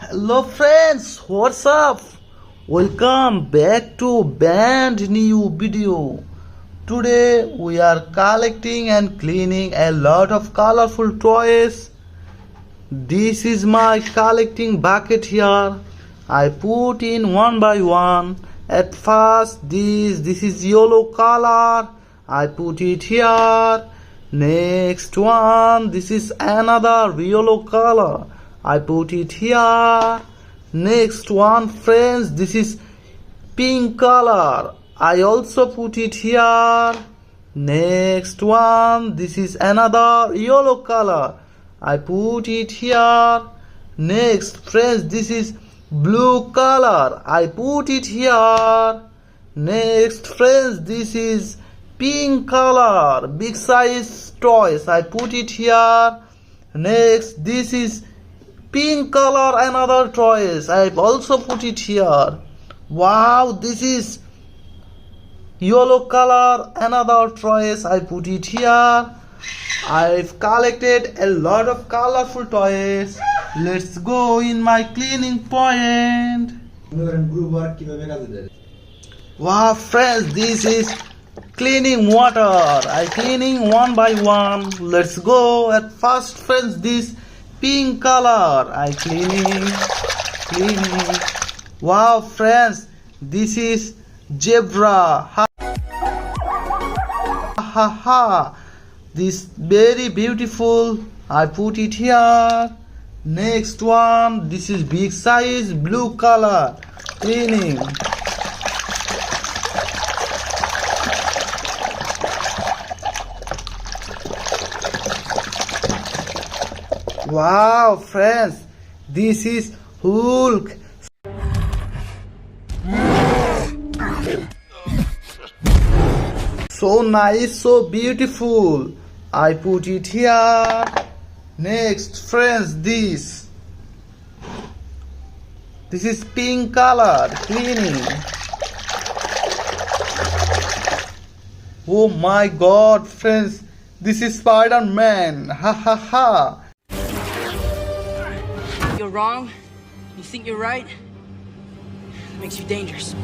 Hello friends, what's up? Welcome back to brand new video. Today we are collecting and cleaning a lot of colorful toys. This is my collecting bucket here. I put in one by one. At first this is yellow color. I put it here. Next one, this is another yellow color. I put it here. Next one, friends, this is pink color. I also put it here. Next one, this is another yellow color. I put it here. Next, friends, this is blue color. I put it here. Next, friends, this is pink color, big size toys. I put it here. Next, this is pink color, another toys. I've also put it here. Wow, this is yellow color, another toys. I put it here. I've collected a lot of colorful toys. Let's go in my cleaning point. Wow, friends, this is cleaning water. I cleaning one by one. Let's go. At first, friends, this pink color. I cleaning. Wow, friends, this is zebra. Ha ha ha. This very beautiful. I put it here. Next one, this is big size blue color. Cleaning. Wow, friends, this is Hulk. So nice, so beautiful. I put it here. Next, friends, this is pink color. Cleaning. Oh my God, friends, this is Spider-Man. Ha ha ha. You're wrong, you think you're right, it makes you dangerous.